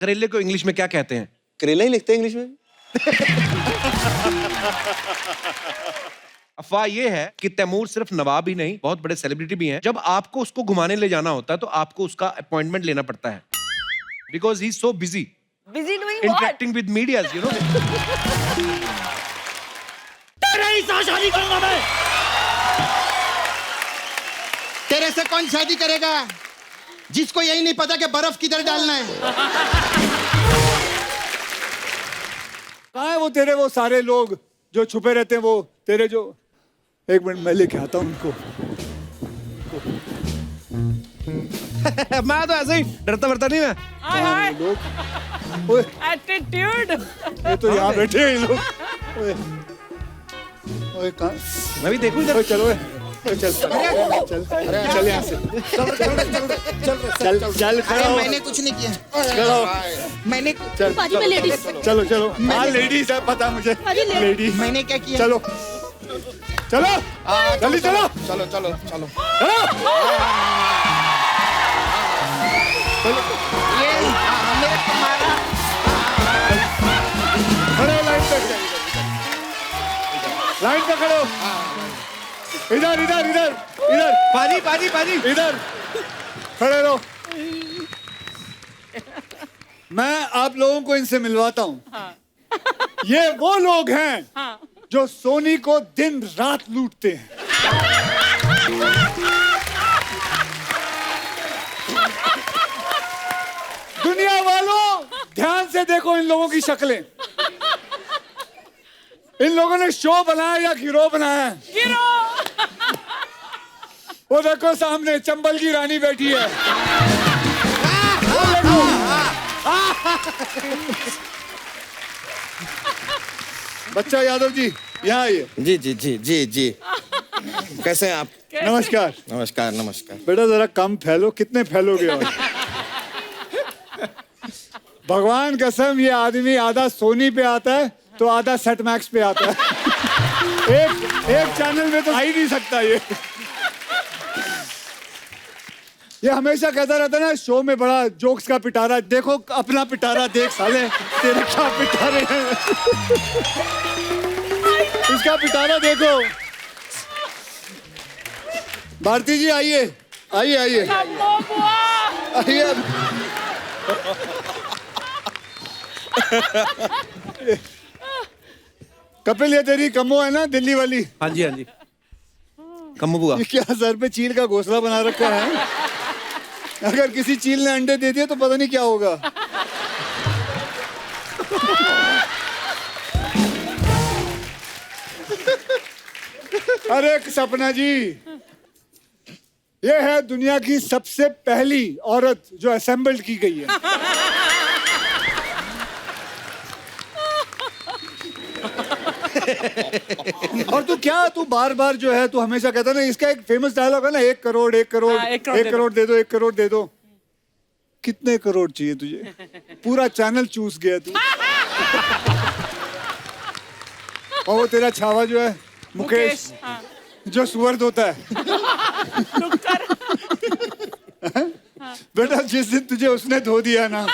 करेले को इंग्लिश में क्या कहते हैं? करेला ही लिखते हैं इंग्लिश में। अफवाह ये है कि तैमूर सिर्फ नवाब ही नहीं, बहुत बड़े सेलिब्रिटी भी हैं। जब आपको उसको घुमाने ले जाना होता है तो आपको उसका अपॉइंटमेंट लेना पड़ता है, because he is so busy Busy doing what? Interacting with media, you know. तेरे ही साथ शादी करूंगा मैं। तेरे से कौन शादी करेगा जिसको यही नहीं पता कि बर्फ किधर डालना है। कहाँ है वो तेरे वो सारे लोग जो छुपे रहते हैं, वो तेरे जो, एक मिनट मैं लेके आता हूँ उनको। मैं तो ऐसे ही डरता वरता नहीं मैं। हाय हाय लोग ओए, एटीट्यूड। ये तो यहाँ बैठे हैं ये लोग। ओए, ओए कहाँ? मैं भी देखूं इधर। ओए चलो ओए, ओए, चल चल चल यहाँ से चल खड़ा हो। मैंने कुछ नहीं किया। खड़ा हो। मैंने बाजी में लेडीज। चलो चलो हाँ लेडीज है, पता मुझे लेडीज। मैंने क्या किया? चलो चलो जल्दी चलो चलो चलो चलो। ये मेरे को मारा। खड़े हो लाइन पे, लाइन पे खड़े हो। इधर इधर इधर इधर पाजी पाजी पाजी इधर खड़े रहो। मैं आप लोगों को इनसे मिलवाता हूँ। ये वो लोग हैं जो सोनी को दिन रात लूटते हैं। दुनिया वालों ध्यान से देखो इन लोगों की शक्लें। इन लोगों ने शो बनाया या गिरोह बनाया है? वो देखो सामने चंबल की रानी बैठी है। वो देखो। बच्चा यादव जी यहाँ आइए। जी जी जी जी जी। कैसे हैं आप? नमस्कार। नमस्कार नमस्कार। बेटा जरा कम फैलो, कितने फैलोगे और? भगवान कसम ये आदमी आधा सोनी पे आता है तो आधा सेट मैक्स पे आता है। एक चैनल में तो आ ही नहीं सकता ये। ये हमेशा कहता रहता है ना शो में बड़ा जोक्स का पिटारा। देखो अपना पिटारा देख साले, तेरे क्या पिटारे हैं। इसका पिटारा देखो। भारती जी आइए आइए आइए आइए। कपिल ये तेरी कमो है ना दिल्ली वाली? हाँ जी हाँ जी। कम्मू बुआ। ये क्या सर पे चील का घोंसला बना रखा है? अगर किसी चील ने अंडे दे दिए तो पता नहीं क्या होगा। अरे सपना जी, ये है दुनिया की सबसे पहली औरत जो असेंबल्ड की गई है। और तू बार बार जो है तू हमेशा कहता ना, इसका एक फेमस डायलॉग है ना, 1 करोड़ 1 करोड़ हाँ, 1 करोड़ दे दो 1 करोड़ दे दो। कितने करोड़ चाहिए तुझे? पूरा चैनल चूस गया तू। और वो तेरा छावा जो है मुकेश, जो सुअर होता है। बेटा जिस दिन तुझे उसने धो दिया ना,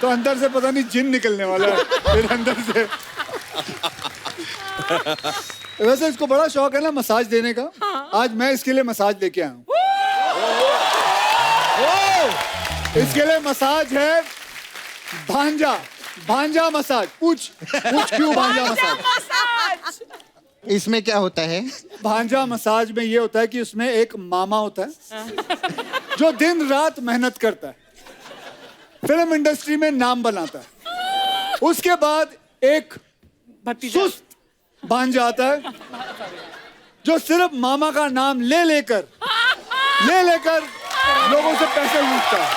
तो अंदर से पता नहीं जिन निकलने वाला है तेरे अंदर से। वैसे इसको बड़ा शौक है ना मसाज देने का। आज मैं इसके लिए मसाज लेके आया हूँ। इसके लिए मसाज है भांजा मसाज। पूछ क्यों भांजा मसाज? इसमें क्या होता है? भांजा मसाज में ये होता है कि उसमें एक मामा होता है जो दिन रात मेहनत करता है, फिल्म इंडस्ट्री में नाम बनाता है। उसके बाद एक सुस्त भांजा आता है जो सिर्फ मामा का नाम ले लेकर लोगों से पैसे लूटता है।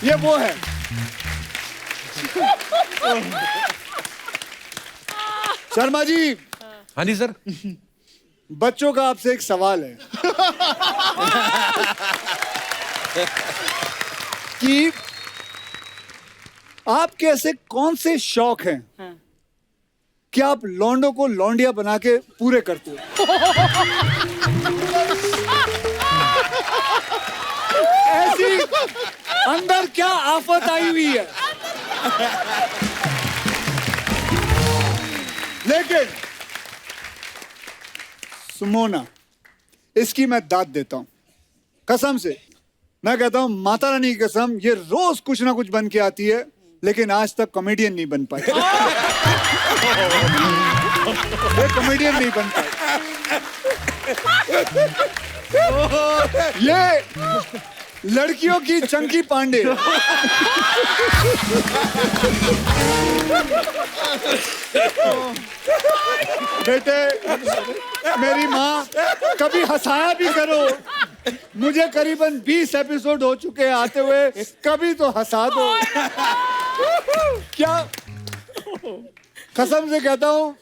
ये वो है। शर्मा जी। हाँ जी सर। बच्चों का आपसे एक सवाल है कि आपके ऐसे कौन से शौक हैं कि आप लौंडों को लौंडिया बना के पूरे करते हो? अंदर क्या आफत आई हुई है। लेकिन सुमोना, इसकी मैं दाद देता हूं कसम से। मैं कहता हूं माता रानी की कसम, ये रोज कुछ ना कुछ बन के आती है, लेकिन आज तक कॉमेडियन नहीं बन पाई। ये कॉमेडियन नहीं बन पाई। ये लड़कियों की चंकी पांडे। बेटे, मेरी माँ, कभी हंसाया भी करो। मुझे करीबन 20 एपिसोड हो चुके हैं आते हुए, कभी तो हंसा दो। क्या कसम से कहता हूँ,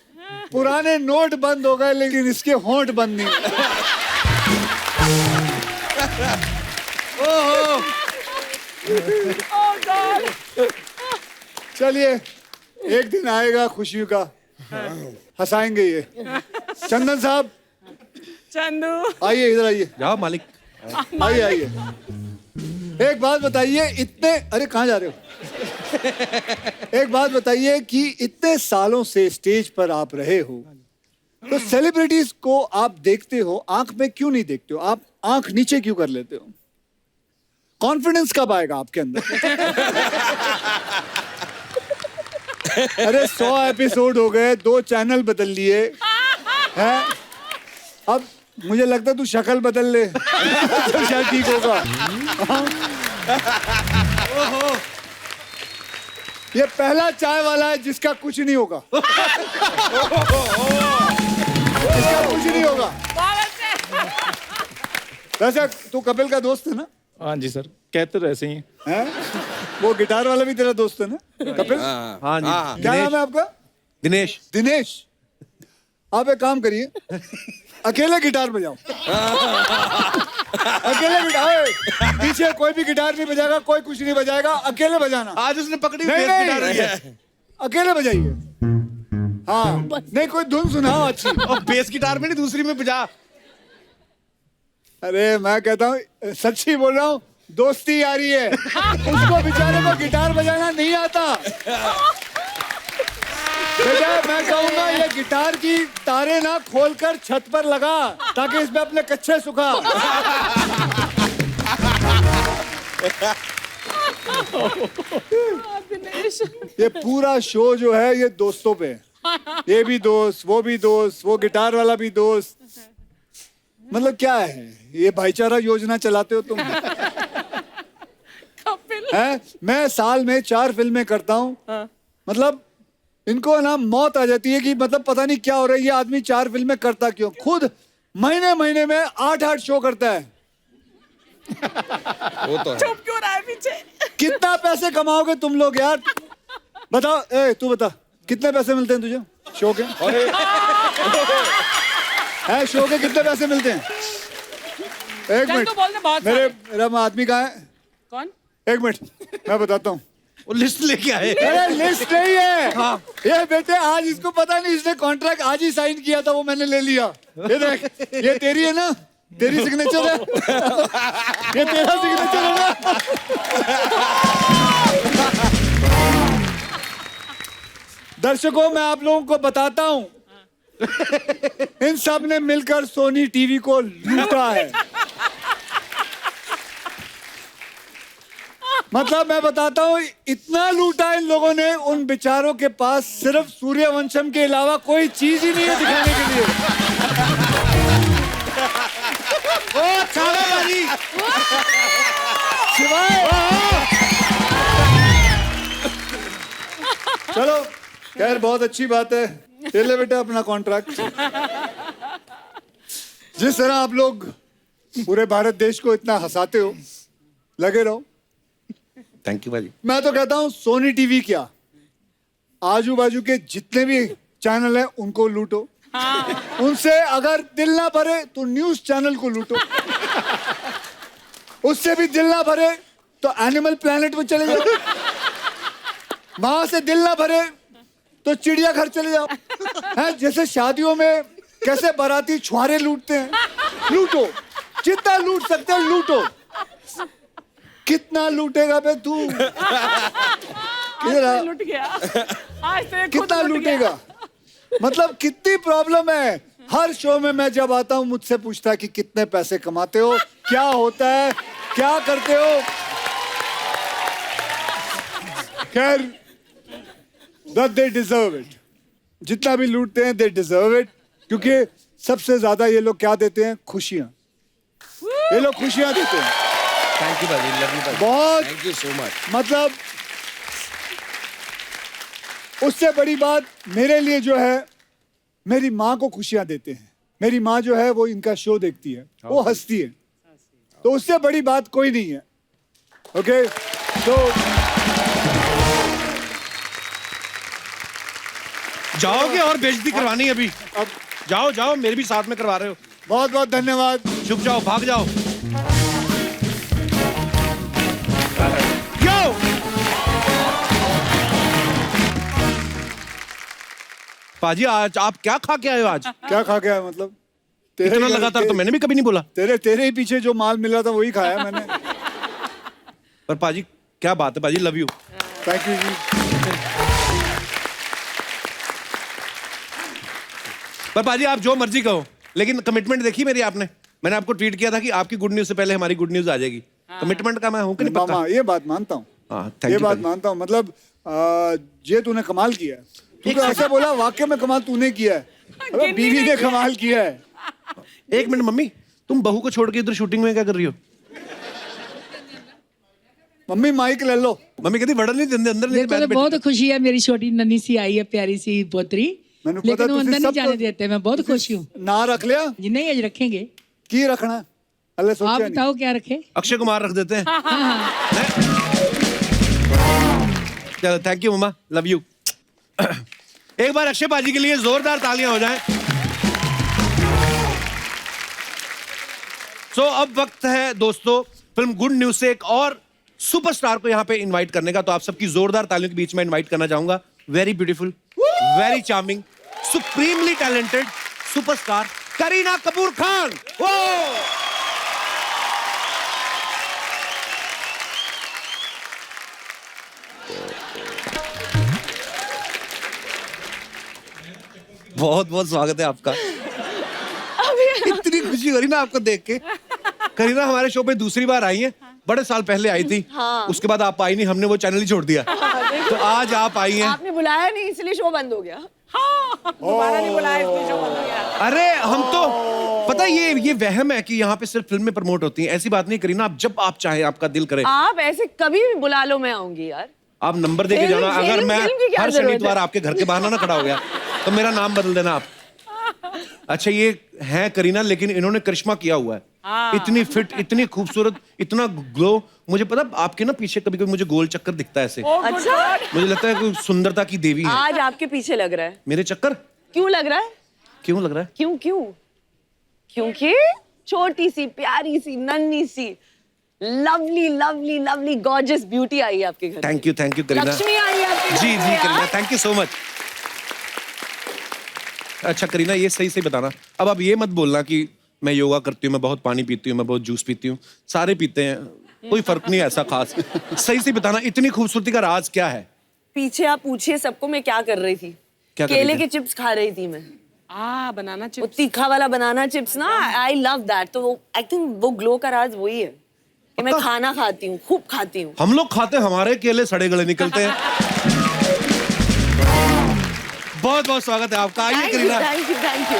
पुराने नोट बंद हो गए लेकिन इसके होंठ बंद नहीं। चलिए, एक दिन आएगा खुशियों का, हंसाएंगे ये। चंदन साहब, चंदू, आइए इधर आइए। जाओ मालिक। आइए आइए। एक बात बताइए, इतने, अरे कहाँ जा रहे हो? एक बात बताइए कि इतने सालों से स्टेज पर आप रहे हो, तो सेलिब्रिटीज को आप देखते हो, आंख में क्यों नहीं देखते हो? आप आंख नीचे क्यों कर लेते हो? कॉन्फिडेंस कब आएगा आपके अंदर? अरे 100 एपिसोड हो गए, 2 चैनल बदल लिए हैं, अब मुझे लगता है तू शक्ल बदल ले तो शायद ठीक होगा। ये पहला चाय वाला है जिसका कुछ नहीं होगा। इसका कुछ नहीं होगा। वैसे तू कपिल का दोस्त है ना? हाँ जी सर, कहते तो ऐसे ही हैं? वो गिटार वाला भी तेरा दोस्त है ना कपिल? हाँ जी। क्या नाम है आपका? दिनेश। दिनेश, आप एक काम करिए, अकेले गिटार बजाओ। अकेले गिटार, पीछे कोई भी गिटार नहीं बजाएगा, कोई कुछ नहीं बजाएगा, अकेले बजाना। आज उसने पकड़ी नहीं, बेस नहीं, गिटार रही है। अकेले बजाइए। हाँ, नहीं कोई धुन सुनाओ अच्छी। और बेस गिटार में नहीं, दूसरी में बजा। अरे मैं कहता हूँ, सच्ची बोल रहा हूँ, दोस्ती आ रही है। उसको बेचारे को गिटार बजाना नहीं आता। बेटा, मैं कहूंगा ये गिटार की तारे ना खोलकर छत पर लगा, ताकि इसमें अपने कच्चे सुखा। ये पूरा शो जो है ये दोस्तों पे है। ये भी दोस्त, वो भी दोस्त, वो गिटार वाला भी दोस्त। मतलब क्या है ये, भाईचारा योजना चलाते हो तुम? हैं? मैं साल में 4 फिल्में करता हूँ। मतलब इनको ना मौत आ जाती है कि मतलब पता नहीं क्या हो रहा है, ये आदमी 4 फिल्में करता क्यों? खुद महीने महीने में 8-8 शो करता है। वो तो है। चुप क्यों रहा है पीछे? कितना पैसे कमाओगे तुम लोग यार? बताओ, ए तू बता, कितने पैसे मिलते हैं तुझे शो के? है शो के कितने पैसे मिलते हैं? एक चल मिनट, तो बोलने बहुत मेरा आदमी कहाँ है? कौन? एक मिनट, मैं बताता हूँ। वो लिस्ट लेके आए। अरे लिस्ट नहीं है। ये बेटे, आज इसको पता नहीं, इसने कॉन्ट्रैक्ट आज ही साइन किया था, वो मैंने ले लिया। ये देख, ये तेरी है ना, तेरी सिग्नेचर है। ये तेरा सिग्नेचर है ना? दर्शकों, मैं आप लोगों को बताता हूं, इन सब ने मिलकर सोनी टीवी को लूटा है। मतलब मैं बताता हूँ, इतना लूटा इन लोगों ने, उन बेचारों के पास सिर्फ सूर्यवंशम के अलावा कोई चीज ही नहीं है दिखाने के लिए। ओ कालाबाजी, शिवाय। चलो खैर, बहुत अच्छी बात है। ये ले बेटा अपना कॉन्ट्रैक्ट। जिस तरह आप लोग पूरे भारत देश को इतना हंसाते हो, लगे रहो। थैंक यू भाजी। मैं तो कहता हूं, सोनी टीवी क्या, आजू बाजू के जितने भी चैनल हैं उनको लूटो। उनसे अगर दिल ना भरे तो न्यूज चैनल को लूटो। उससे भी दिल ना भरे तो एनिमल प्लेनेट में चले जाओ। वहां से दिल ना भरे तो चिड़ियाघर चले जाओ। हैं, जैसे शादियों में कैसे बाराती छुआरे लूटते हैं, लूटो, जितना लूट सकते हो लूटो। कितना लूटेगा बे तू? किधर आ? लुट गया आज तो ये खुद कितना लुट गया। लूटेगा? मतलब कितनी प्रॉब्लम है। हर शो में मैं जब आता हूं मुझसे पूछता है कि कितने पैसे कमाते हो, क्या होता है, क्या करते हो। खैर, but they deserve it. जितना भी लूटते हैं they deserve it, क्योंकि सबसे ज्यादा ये लोग क्या देते हैं? खुशियां। ये लोग खुशियां देते हैं। थैंक यू भाजी, लव यू भाजी, बहुत थैंक यू सो मच। मतलब उससे बड़ी बात मेरे लिए जो है, मेरी माँ को खुशियां देते हैं। मेरी माँ जो है वो इनका शो देखती है, वो हंसती है, तो उससे बड़ी बात कोई नहीं है। ओके, तो जाओगे और बेइज्जती करवानी है अभी। अब जाओ जाओ, मेरे भी साथ में करवा रहे हो। बहुत बहुत धन्यवाद। चुप जाओ, भाग जाओ। यो! पाजी, आज आप क्या खा के आए हो आज? क्या खा गया मतलब? इतना लगातार तो मैंने भी कभी नहीं बोला। तेरे ही पीछे जो माल मिला था वही खाया मैंने। पर पाजी क्या बात है पाजी, लव यू। थैंक यू जी। पर पाजी आप जो मर्जी कहो, लेकिन कमिटमेंट देखी मेरी आपने। मैंने आपको ट्वीट किया था कि आपकी गुड न्यूज से पहले हमारी गुड न्यूज आ जाएगी। कमिटमेंट का मैं हूं कि नहीं पक्का? मामा, ये बात मानता हूँ। हाँ, thank ये you, बात पाजी। मानता हूँ। मतलब ये तूने कमाल किया है। तू तो ऐसा बोला वाकई में कमाल तूने किया है। अबे बीवी ने कमाल किया है। एक मिनट मम्मी, तुम बहू को छोड़ के इधर शूटिंग में क्या कर रही हो? मम्मी माइक ले लो। मम्मी कहती वर्डन नहीं देंगे अंदर। मेरे को तो बहुत खुशी है, मेरी छोटी नन्ही सी आई है, प्यारी सी पोतरी, मैंने पता लेकिन वो तुसी अंदर नहीं सब जाने तो- देते। मैं बहुत खुश हूँ। ना रख लिया जी नहीं, आज रखेंगे। की रखना है? अल्लाह आप सोचा नहीं। बताओ क्या रखे? अक्षय कुमार रख देते हैं। चलो, thank you mama, love you. एक बार अक्षय पाजी के लिए जोरदार तालियां हो जाएं। सो अब वक्त है दोस्तों फिल्म गुड न्यूज से एक और सुपरस्टार को यहाँ पे इनवाइट करने का। तो आप सबकी जोरदार तालियों के बीच में इनवाइट करना चाहूंगा very beautiful, very charming, supremely talented superstar Kareena Kapoor Khan. वो बहुत बहुत स्वागत है आपका। इतनी खुशी हो रही ना आपको देख के। करीना हमारे शो पे दूसरी बार आई है, बड़े साल पहले आई थी। उसके बाद आप आई नहीं, हमने वो चैनल ही छोड़ दिया। तो आज आप आई हैं। आपने बुलाया नहीं इसलिए शो बंद हो गया। हाँ, दोबारा नहीं बुलाया इसलिए शो बंद हो गया। अरे हम तो पता है ये वहम है कि यहाँ पे सिर्फ फिल्में प्रमोट होती हैं। ऐसी बात नहीं करीना, आप जब आप चाहें, आपका दिल करे आप ऐसे कभी भी बुला लो, मैं आऊंगी यार। आप नंबर दे के फिल्म- जाना। अगर फिल्म- मैं फिल्म की क्या हर जरूरत है? शनिवार आपके घर के बाहर ना खड़ा हो गया तो मेरा नाम बदल देना आप। अच्छा, ये है करीना, लेकिन इन्होंने करिश्मा किया हुआ है। इतनी फिट, इतनी खूबसूरत, इतना ग्लो। मुझे पता आपके ना पीछे कभी कभी मुझे गोल चक्कर दिखता है ऐसे। अच्छा, मुझे लगता है कोई सुंदरता की देवी है। आज आपके पीछे लग रहा है। मेरे चक्कर क्यों लग रहा है? क्यों लग रहा है? क्यों क्यों? क्योंकि छोटी सी प्यारी सी नन्ही सी lovely lovely lovely gorgeous beauty आई है आपके घर। Thank you Kareena. लक्ष्मी आई है आपके घर जी में जी यार। Kareena, thank you so much. अच्छा करीना, ये सही सही बताना, अब आप ये मत बोलना कि मैं योगा करती हूँ, मैं बहुत पानी पीती हूँ, मैं बहुत जूस पीती हूँ। सारे पीते हैं, कोई फर्क नहीं है ऐसा खास। सही सही बताना, इतनी खूबसूरती का राज क्या है? पीछे आप पूछिए सबको मैं क्या कर रही थी। क्या कर रही केले थी? के चिप्स खा रही थी मैं। बनाना वो चिप्स। तीखा वाला बनाना चिप्स ना, आई लव दैट। तो वो आई थिंक वो ग्लो का राज वही है कि मैं खाना खाती हूँ, खूब खाती हूँ। हम लोग खाते, हमारे केले सड़े गले निकलते हैं। बहुत बहुत स्वागत है आपका। आइए thank you Kareena. Thank you thank you.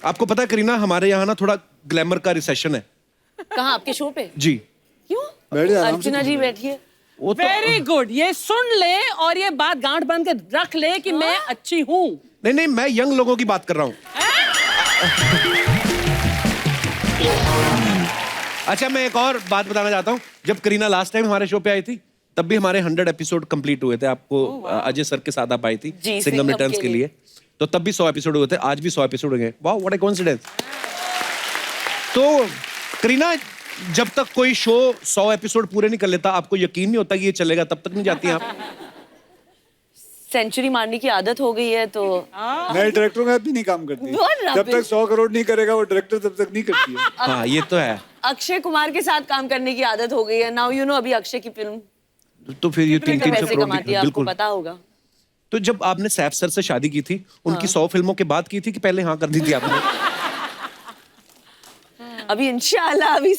आपको पता है करीना, हमारे यहाँ ना थोड़ा ग्लैमर का रिसेशन है। कहाँ आपके शो पे? जी। क्यों? बैठ जा, आराम से अर्चना जी बैठिए। वो तो वेरी गुड, ये सुन ले और ये बात गांठ बांध के रख ले कि मैं अच्छी हूँ। नहीं नहीं, मैं यंग लोगों की बात कर रहा हूँ। अच्छा, मैं एक और बात बताना चाहता हूँ। जब करीना लास्ट टाइम हमारे शो पे आई थी, तब भी हमारे 100 एपिसोड कंप्लीट हुए थे। आपको अजय सर के साथ आप आई थी जी, सिंघम सिंघम रिटर्न्स के के लिए। लिए। तो तब भी 100 एपिसोड हुए थे, आज भी 100 एपिसोड हो गए। वाह, व्हाट अ कोइंसिडेंस। तो करीना, जब तक कोई शो 100 एपिसोड पूरे नहीं कर लेता, आपको यकीन नहीं होता कि ये चलेगा, तब तक नहीं जाती आप? सेंचुरी मारने की आदत हो गई है तो नए डायरेक्टरों के साथ भी नहीं काम करती What है। जब तक rubbish. 100 करोड़ नहीं करेगा वो डायरेक्टर तब तक नहीं करती है। हाँ ये तो है। अक्षय कुमार के साथ काम करने की आदत हो गई है। नाउ यू नो अभी अक्षय की फिल्म तो फिर ये कितने 300 पैसे करोड़ कमाती की है आपको बिल्कुल। पता होगा। तो जब आपने सैफ सर से शादी की थी उनकी 100 फिल्मों के बाद की थी कि पहले हाँ कर दी थी आपने? अभी इंशाल्लाह अभी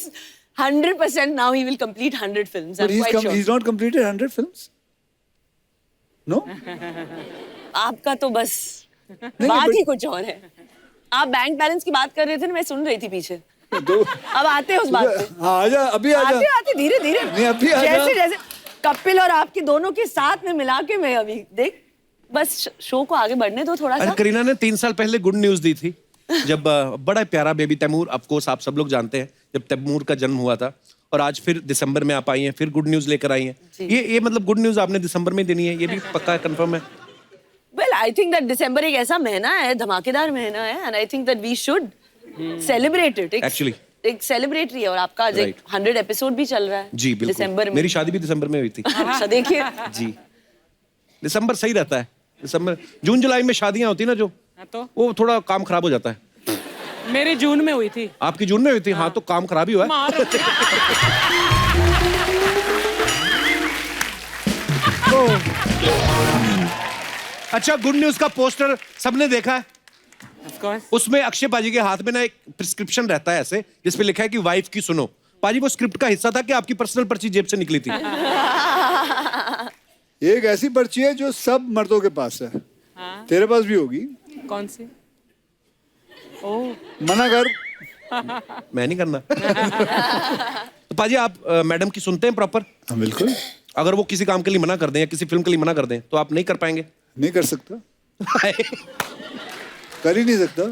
100% now he will complete 100 films. But I'm quite sure. he's not completed 100 films. No? आपका तो बस बात ही कुछ और है। आप बैंक बैलेंस की बात कर रहे थे ना, मैं सुन रही थी पीछे। दो अब आते हैं उस बात पे। हाँ आजा, अभी आजा। आते आते धीरे धीरे नहीं, अभी आजा। जैसे जैसे कपिल और आपके दोनों के साथ में मिला के मैं अभी देख बस शो को आगे बढ़ने दो थोड़ा अरे सा। करीना ने 3 साल पहले गुड न्यूज दी थी जब बड़ा प्यारा बेबी तैमूर, ऑफ कोर्स आप सब लोग जानते हैं जब तैमूर का जन्म हुआ था, और आज फिर दिसंबर में आप आई हैं, फिर गुड न्यूज लेकर आई हैं। ये मतलब गुड न्यूज आपने दिसंबर में देनी है, ये भी पक्का कंफर्म है? Well, I think that दिसंबर एक ऐसा महीना है, धमाकेदार महीना है, and I think that we should celebrate it. Actually. एक सेलिब्रेटरी है और आपका आज एक 100 एपिसोड भी चल रहा है। जी बिल्कुल। दिसंबर में। मेरी शादी भी दिसंबर में हुई थी। अच्छा देखिए। जी दिसंबर सही रहता है। दिसंबर जून जुलाई में शादियां होती ना जो, तो वो थोड़ा काम खराब हो जाता है। मेरी जून में हुई थी। आपकी जून में हुई थी? हाँ तो काम खराब ही हुआ है। अच्छा गुड न्यूज का पोस्टर सबने देखा है? Of course. उसमें अक्षय पाजी के हाथ में ना एक प्रिस्क्रिप्शन रहता है ऐसे जिसपे लिखा है कि वाइफ की सुनो। पाजी वो स्क्रिप्ट का हिस्सा था कि आपकी पर्सनल पर्ची जेब से निकली थी? ये एक ऐसी पर्ची है जो सब मर्दों के पास है। तेरे पास भी होगी। कौन सी? ओह मना कर। मैं नहीं करना। तो पाजी आप मैडम की सुनते हैं प्रॉपर? हाँ बिल्कुल। अगर वो किसी काम के लिए मना कर दें या किसी फिल्म के लिए मना कर दें तो आप नहीं कर पाएंगे? नहीं कर सकता, कर ही नहीं सकता।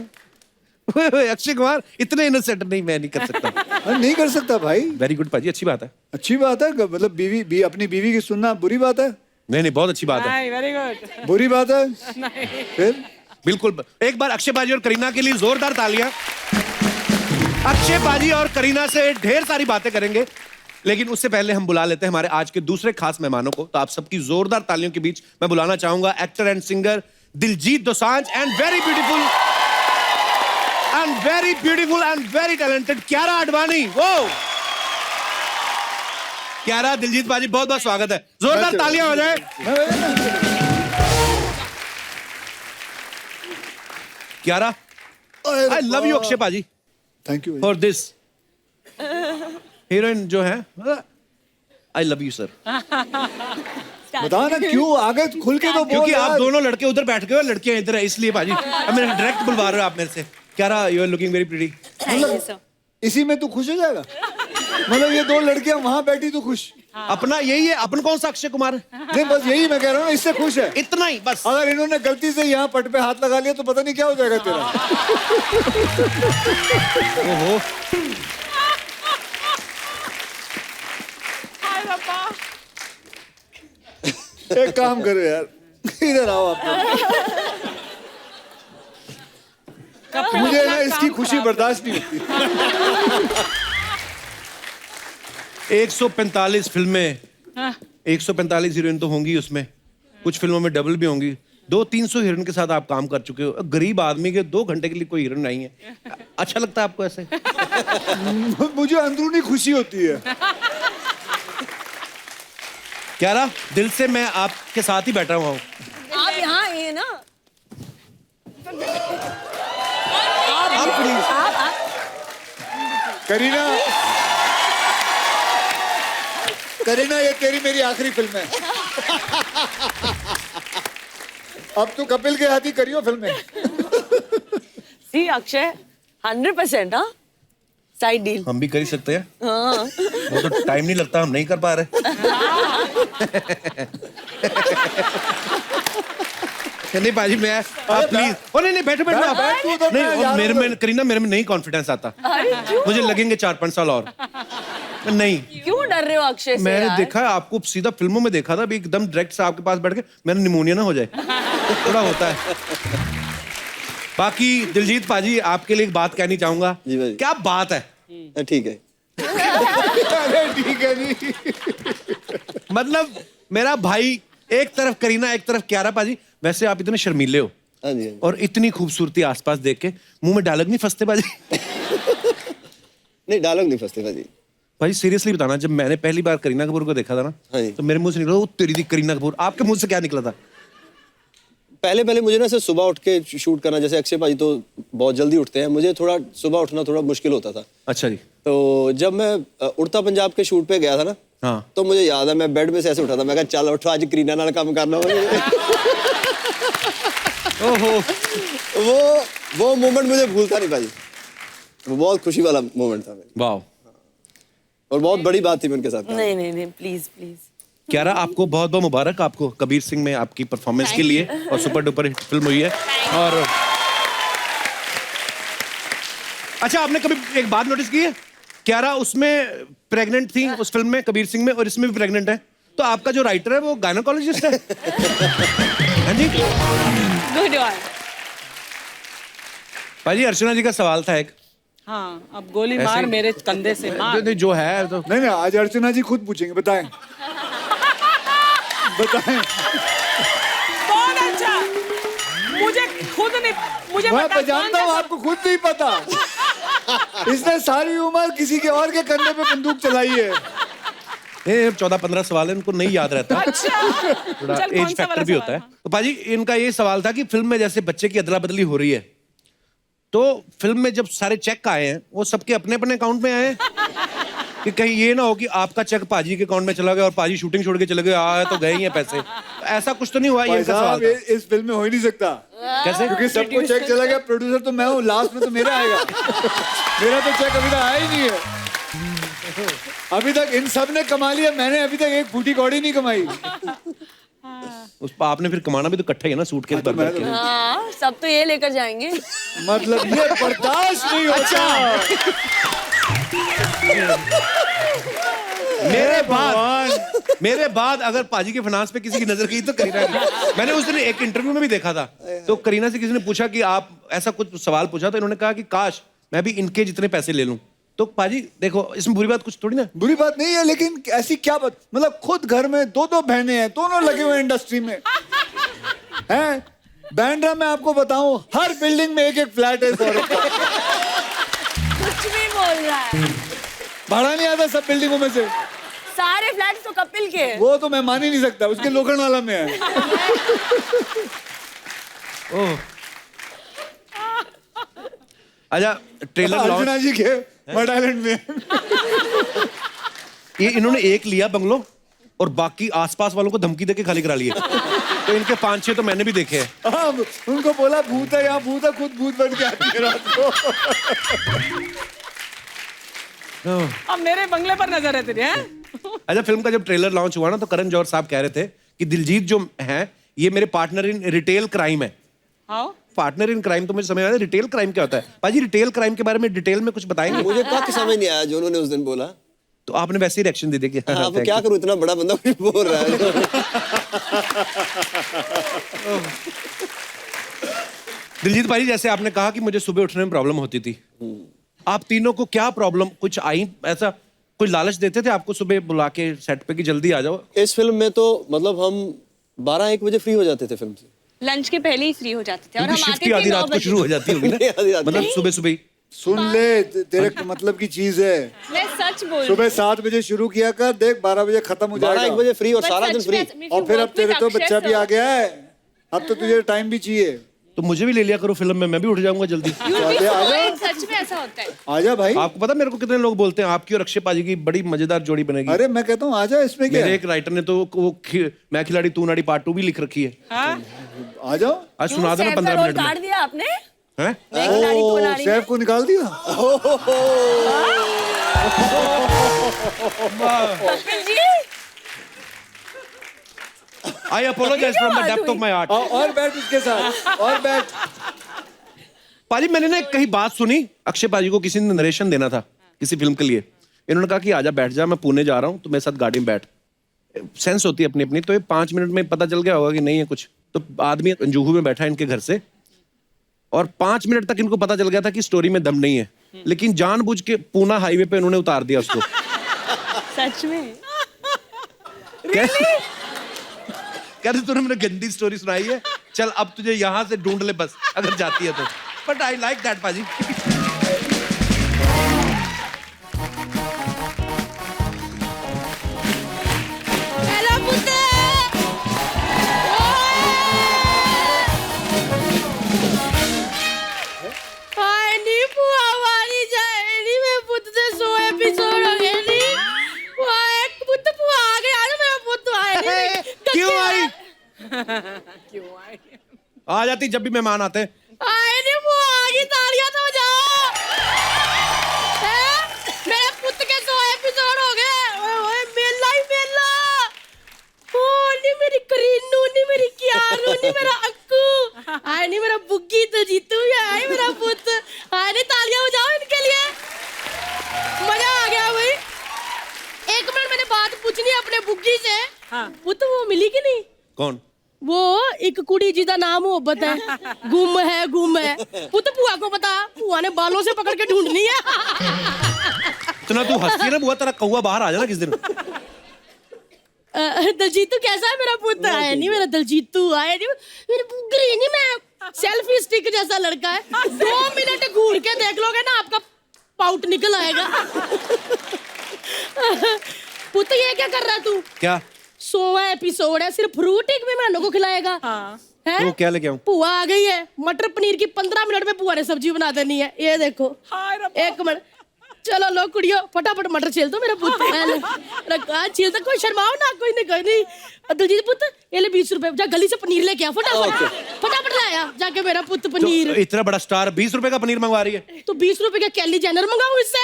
अक्षय कुमार इतने इनोसेंट नहीं, मैं नहीं कर सकता। हाँ, नहीं कर सकता भाई। वेरी गुड पाजी, अच्छी बात है। अच्छी बात है, मतलब बीवी अपनी बीवी की सुनना बुरी बात है? नहीं नहीं बहुत अच्छी बात है। नहीं, वेरी गुड। बुरी बात है? फिर बिल्कुल। एक बार अक्षय पाजी और करीना के लिए जोरदार तालियां। अक्षय पाजी और करीना से ढेर सारी बातें करेंगे, लेकिन उससे पहले हम बुला लेते हैं हमारे आज के दूसरे खास मेहमानों को। तो आप सबकी जोरदार तालियों के बीच मैं बुलाना चाहूंगा actor and singer Diljit Dosanjh and very beautiful and very talented Kiara Advani. वो कियारा, दिलजीत पाजी बहुत बहुत स्वागत है, जोरदार तालियां हो जाए। Kiara, I love you Akshay पाजी thank you. For this. Heroine जो है, आई लव यू सर। बता ना क्यों, आगे खुल के तो बोल क्योंकि आप यार। दोनों लड़के उधर बैठ गए और लड़कियां इधर है, इसलिए पाजी। अब मेरे डायरेक्ट बुलवा रहे हो आप मेरे से। Kiara, you are looking very pretty. मतलब इसी में तू खुश हो जाएगा? मतलब ये दो लड़कियां वहां बैठी तो खुश? अपना यही है, अपन कौन सा अक्षय कुमार है? नहीं बस यही मैं कह रहा हूँ, इससे खुश है। इतना ही बस। अगर इन्होंने गलती से यहाँ पट पे हाथ लगा लिया तो पता नहीं क्या हो जाएगा तेरा। ओहो, एक काम करो यार, इधर आओ आप। मुझे ना इसकी खुशी बर्दाश्त नहीं होती। 145 फिल्में, 145 हीरोइन तो होंगी उसमें, कुछ फिल्मों में डबल भी होंगी। 200-300 हीरोइन के साथ आप काम कर चुके हो। गरीब आदमी के 2 घंटे के लिए कोई हीरोइन नहीं है। अच्छा लगता है आपको ऐसे? मुझे अंदरूनी खुशी होती है। कियारा, दिल से मैं आपके साथ ही बैठा हुआ हूँ। आप यहाँ ये ना आप प्लीज। करीना ये तेरी मेरी आखिरी फिल्म है। अब तो कपिल के हाथ ही करियो फिल्में। सी अक्षय 100%। हाँ साइड डील हम भी कर ही सकते हैं, हाँ वो तो टाइम नहीं लगता, हम नहीं कर पा रहे। नहीं पाजी, मैं आप प्लीज। ओ नहीं बैठो बैठो आप। नहीं, और मेरे में करीना, मेरे में नहीं कॉन्फिडेंस आता। मुझे लगेंगे 4-5 साल और। नहीं, क्यों डर रहे हो अक्षय से मैंने यार? देखा है आपको, सीधा फिल्मों में देखा था, अभी एकदम डायरेक्ट से आपके पास बैठ के मैंने निमोनिया ना हो जाए, थोड़ा होता है। बाकी दिलजीत पाजी, आपके लिए एक बात कहनी चाहूंगा। जी भाई। क्या बात है, ठीक है। अरे ठीक है जी। मतलब मेरा भाई एक तरफ करीना, एक तरफ क्यारा। पाजी वैसे आप इतने शर्मीले हो हाँ जी, हाँ जी। और इतनी खूबसूरती आसपास देख के मुंह में डायलॉग नहीं फंसते पाजी? नहीं, डायलॉग नहीं फंसते भाजी। भाई सीरियसली बताना, जब मैंने पहली बार करीना कपूर को देखा था ना, हाँ जी। तो मेरे मुंह से निकला वो तेरी दी करीना कपूर। आपके मुंह से क्या निकला था? पहले मुझे ना ऐसे सुबह उठ के शूट करना, जैसे अक्षय भाजी तो बहुत जल्दी उठते हैं, मुझे थोड़ा सुबह उठना थोड़ा मुश्किल होता था। अच्छा जी। तो जब मैं उड़ता पंजाब के शूट पे गया था ना, हाँ। तो मुझे याद है मैं बेड में से ऐसे उठा था, मैं कहा चल उठो आज करीना नाल काम करना ओहो, वो मोमेंट मुझे भूलता नहीं भाजी। वो बहुत खुशी वाला मोमेंट था मेरे, वाह। और बहुत बड़ी बात थी मैं उनके साथ। नहीं प्लीज प्लीज। क्यारा आपको बहुत बहुत मुबारक आपको कबीर सिंह में आपकी परफॉर्मेंस के लिए, और सुपर डुपर हिट फिल्म हुई है। और अच्छा, आपने कभी एक बात नोटिस की है? क्यारा उसमें प्रेग्नेंट थी उस फिल्म में, कबीर सिंह में, और इसमें भी प्रेग्नेंट है। तो आपका जो राइटर है वो गायनोकोलॉजिस्ट है? हाँ जी। Good one. भाजी अर्चना जी का सवाल था एक। हाँ, अब गोली मार मेरे कंधे से मार। जो है तो नहीं आज अर्चना जी खुद पूछेंगे, बताएं। बताएं। बहुत अच्छा। मुझे खुद नहीं, मुझे मैं पता जानता हूँ आपको खुद नहीं पता। इसने सारी उम्र किसी के और के कंधे पे बंदूक चलाई है। 14-15 सवाल है, इनको नहीं याद रहता। अच्छा, थोड़ा चल, कौन एज सा फैक्टर वाला भी सवाल? होता है। तो पाजी इनका ये सवाल था कि फिल्म में जैसे बच्चे की अदला बदली हो रही है, तो फिल्म में जब सारे चेक आए हैं वो सबके अपने अपने अकाउंट में आए हैं कि कहीं ये ना हो कि आपका चेक पाजी के अकाउंट में चला गया और पाजी शूटिंग छोड़ के चले गए, आए तो गए ही हैं पैसे। ऐसा कुछ तो नहीं हुआ? ये भाई इनका साहब, सवाल था। इस फिल्म में हो ही नहीं सकता। कैसे? क्योंकि सबको चेक चला गया, प्रोड्यूसर तो मैं हूँ, लास्ट में तो मेरा आएगा। मेरा तो चेक अभी तक आया ही नहीं है। अभी तक इन सब ने कमा लिया, मैंने अभी तक एक फूटी कौड़ी नहीं कमाई। उस पर आपने फिर कमाना भी तो इकट्ठा ही है ना, सूटकेस भर भर के। हाँ, सब तो ये लेकर जाएंगे। मतलब ये बर्दाश्त नहीं होता। मेरे बाद अगर पाजी के फाइनेंस पे किसी की नजर गई तो करीना की। मैंने उस दिन एक इंटरव्यू में भी देखा था, तो करीना से किसी ने पूछा कि आप ऐसा कुछ सवाल पूछा, तो इन्होंने कहा कि काश मैं भी इनके जितने पैसे ले लूं। तो पाजी देखो, इसमें बुरी बात कुछ थोड़ी ना। बुरी बात नहीं है, लेकिन ऐसी क्या बात, मतलब खुद घर में 2 बहनें हैं, दोनों लगे हुए इंडस्ट्री में हैं। बैंड्रा में आपको बताऊं, हर बिल्डिंग में एक फ्लैट है। कुछ भी बोल रहा है। भाड़ा नहीं आता सब बिल्डिंगों में से। सारे फ्लैट्स तो कपिल के हैं। वो तो मैं मान ही नहीं सकता, उसके लोखंडवाला में है। ओह, अच्छा ट्रेलर अर्चना लॉन्च, जी के मड आइलैंड में। ये इन्होंने एक लिया बंगलो और बाकी आसपास वालों को धमकी देके खाली करा लिए। तो इनके 5-6 तो मैंने भी देखे हैं। हाँ, उनको बोला भूत है, यहाँ भूत है, खुद भूत बन के आती है रात को। अब मेरे बंगले पर नजर है तेरी, हैं? अच्छा, फिल्म का जब ट्रेलर लॉन्च हुआ ना, तो करण जौहर साहब कह रहे थे कि दिलजीत जो है ये मेरे पार्टनर इन रिटेल क्राइम है। हाँ? पार्टनर इन क्राइम तो मुझे समझ आया, रिटेल क्राइम क्या होता है? पाजी रिटेल क्राइम के बारे में डिटेल में कुछ बताएंगे? मुझे कब समझ नहीं आया जो उन्होंने उस दिन बोला। तो आपने वैसे ही रिएक्शन दे दिया कि हाँ, अब thank क्या you। करूं, इतना बड़ा बंदा कुछ बोल रहा है। दिलजीत भाई, जैसे आपने कहा कि मुझे सुबह उठने में प्रॉब्लम होती थी, आप तीनों को क्या प्रॉब्लम कुछ आई? ऐसा कोई लालच देते थे आपको सुबह बुला के सेट पे कि जल्दी आ जाओ? इस फिल्म में तो मतलब हम 12-1 बजे फ्री हो जाते थे फिल्म से। लंच के पहले ही फ्री हो जाते थे और क्योंकि हम शिफ्ट आते ही थे आधी 9 रात को बजे। शुरू हो जाती होगी ना, आधी रात मतलब सुबह सुबह ही। सुन ले, तेरे मतलब की चीज है। मैं सच बोल रही सुबह 7 बजे शुरू किया कर, देख 12 बजे खत्म हो 12-1 जाएगा। बजे फ्री और But सारा दिन सच फ्री। में, if और you फिर अब work with तेरे तो Akshay बच्चा भी sir, आ गया है, अब तो तुझे टाइम भी चाहिए। तो मुझे भी ले लिया करो फिल्म में, मैं भी उठ जाऊंगा जल्दी। you'll be आजा, आजा। fine, सच में ऐसा होता है। आजा भाई। आपको पता मेरे को कितने लोग बोलते हैं आपकी और अक्षय पाजी की बड़ी मजेदार जोड़ी बनेगी। अरे मैं कहता हूँ आजा, इसमें क्या मेरे है? एक राइटर ने तो वो मैं खिलाड़ी तू नाड़ी पार्ट 2 भी लिख रखी है। हाँ? आ जाओ। आज सुना देना 15 मिनट काट में। दिया आपने। हैं? मैं खिलाड़ी तो ओ, बना रही सैफ को निकाल दिया। Kapil ji. I apologize from the depth of my heart. और बैठ उसके साथ, और बैठ। पाजी मैंने ना कहीं बात सुनी, अक्षय पाजी को किसी ने नरेशन देना था किसी फिल्म के लिए। इन्होंने कहा कि आजा बैठ जा, मैं पुणे जा रहा हूँ, तो मेरे साथ गाड़ी में बैठ। सेंस होती है अपनी अपनी, तो ये 5 मिनट में पता चल गया होगा कि नहीं है कुछ। तो आदमी जुहू में बैठा है इनके घर से, और 5 मिनट तक इनको पता चल गया था कि स्टोरी में दम नहीं है, लेकिन जानबूझ के पूना हाईवे पे इन्होंने उतार दिया उसको। सच में। कहते तूने मुझे गंदी स्टोरी सुनाई है, चल अब तुझे यहाँ से ढूंढ ले बस, अगर जाती है तो। बट आई लाइक दैट पाजी। हेलो पुत्र। हाय नी बुआ वाली जाए नी, मैं पुत्र से 100 एपिसोड हो गए नी। वाह पुत्र बुआ आ गया ना, मेरा पुत्र आया नी। क्यों आई? आ जाती जब भी मेहमान आते हैं। आए नी बुआ आ गई, तालियां तो बजाओ। हैं? मेरे पुत्र के 100 एपिसोड हो गए। ओए ओए मेला ही मेला। ओ नी मेरी करीनू, नी मेरी कियारू, नी मेरा अक्कू, आए नी मेरा बुग्गी तो जीतू भी आए, मेरा पुत्र आए नी, तालियां बजाओ इनके लिए। मजा आ गया भाई। एक मिनट मैंने बात पूछनी है अपने बुग्गी से। पुत्र वो मिली कि नहीं? कौन? वो एक कुड़ी जिदा नाम मोहब्बत है, गुम है गुम है। पुत्र बुआ को बता, बुआ ने बालों से पकड़ के ढूंढनी है। इतना तू हंसती ना बुआ, तेरा कौवा बाहर आ जाना किस दिन। दलजीतू कैसा है मेरा पुत्र? आया नहीं मेरा दलजीतू, आया नहीं मेरे बुगरी नहीं, मैं सेल्फी स्टिक जैसा लड़का है। 2 मिनट घूर के देख लोगे ना, आपका पाउट निकल आएगा। पुत्र ये क्या कर रहा तू? क्या? 100वां एपिसोड है, सिर्फ फ्रूट एक मेहमानों को खिलाएगा। है? वो क्या लेके आऊं? बुआ आ गई है, मटर पनीर की 15 मिनट में बुआ ने सब्जी बना देनी है। ये देखो, एक मिनट, चलो लो कुड़ियो फटाफट मटर छील दो मेरा पुत्र। रखा छील दो, कोई शर्माओ ना, कोई नहीं। दिलजीत पुत्र ये ले 20 रुपए, जा गली से पनीर लेके आ फटाफट लाया जाके मेरा पुत्र पनीर। तो इतना बड़ा स्टार 20 रुपए का पनीर मंगवा रही है, तो 20 रुपए का कैली जेनर मंगाऊं इससे?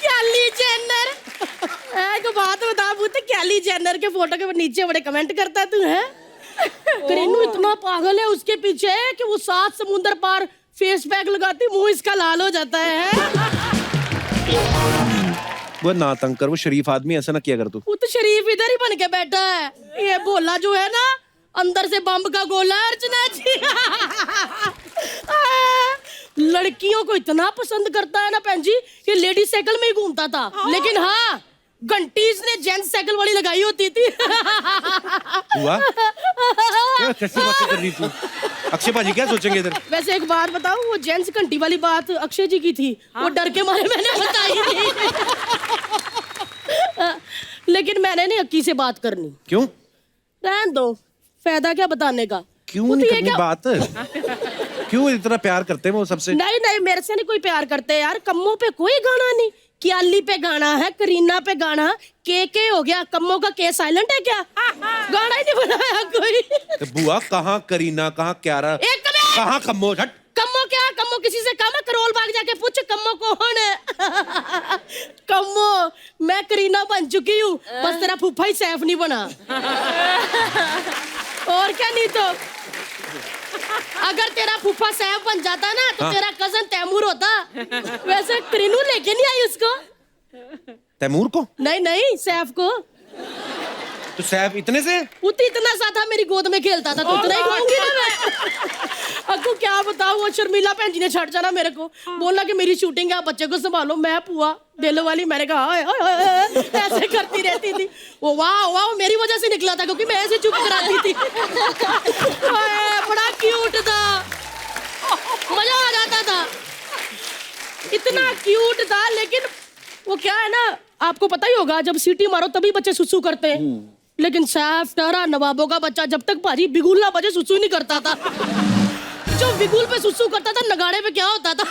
कैली जेनर, एक बात बता पुत्र, कैली जेनर के फोटो के नीचे बड़े कमेंट करता तू है। करीनू इतना पागल है उसके पीछे कि वो 7 समुंदर पार फेस पैक लगाती, मुंह इसका लाल हो जाता है। वो ना तंग कर, वो शरीफ आदमी, ऐसा ना किया कर तू। वो तो शरीफ इधर ही बन के बैठा है। ये बोला जो है ना, अंदर से बम का गोला है अर्चना जी। लड़कियों को इतना पसंद करता है ना बहन जी, ये लेडी साइकिल में ही घूमता था। लेकिन हाँ, घंटी इसने जेंट्स साइकिल वाली लगाई होती थी। हुआ? क्या कैसी बातें कर रही तू? अक्षय भाजी क्या सोचेंगे इधर? वैसे एक बात बताऊं, वो जेंट्स घंटी वाली बात अक्षय जी की थी। वो डर के मारे मैंने बताई नहीं। लेकिन मैंने नहीं अक्की से बात करनी। क्यों? रहन दो, फायदा क्या बताने का। क्यों नहीं करनी बात? क्यों इतना प्यार करते हैं वो सबसे? नहीं मेरे से नहीं कोई प्यार करते यार। कम्मों पे कोई गाना नहीं, क्याली पे गाना है, करीना पे गाना, के हो गया। कम्मों का के साइलेंट है क्या? गाना ही नहीं बनाया कोई। तो बुआ कहाँ करीना, कहाँ क्यारा, कहाँ कम्मो? हट। कम्मो क्या? कम्मो किसी से कम है? करोल बाग जाके पूछ कम्मो कौन है। कम्मो मैं करीना बन चुकी हूँ, बस तेरा फूफा ही सैफ नहीं बना। और क्या, नहीं तो अगर तेरा फूफा सैफ बन जाता ना तो तेरा कजन तैमूर होता। वैसे करीनू लेके नहीं आई उसको। तैमूर को? नहीं सैफ को। तो सैफ इतने से? इतना सा था, मेरी गोद में खेलता था, तो उतना ही कहूंगी ना मैं। आपको क्या बताऊं, वो शर्मिला बहन जी ने छड़ जाना मेरे को, बोला कि मेरी शूटिंग है, आप बच्चे को संभालो। मैं पुआ दिल वाली, मैंने कहा ऐसे करती रहती थी। वो वाह मेरी वजह से निकला था, क्योंकि मैं ऐसे चुप कराती थी। बड़ा क्यूट था, मजा आ जाता था, इतना क्यूट था। लेकिन वो क्या है ना, आपको पता ही होगा, जब सीटी मारो तभी बच्चे सुसु करते हैं। लेकिन सैफ टारा नवाबों का बच्चा जब तक भाजी बिगुल ना बजे सुसु नहीं करता था। जो बिगुल पे सुसु करता था, नगाड़े पे क्या होता था?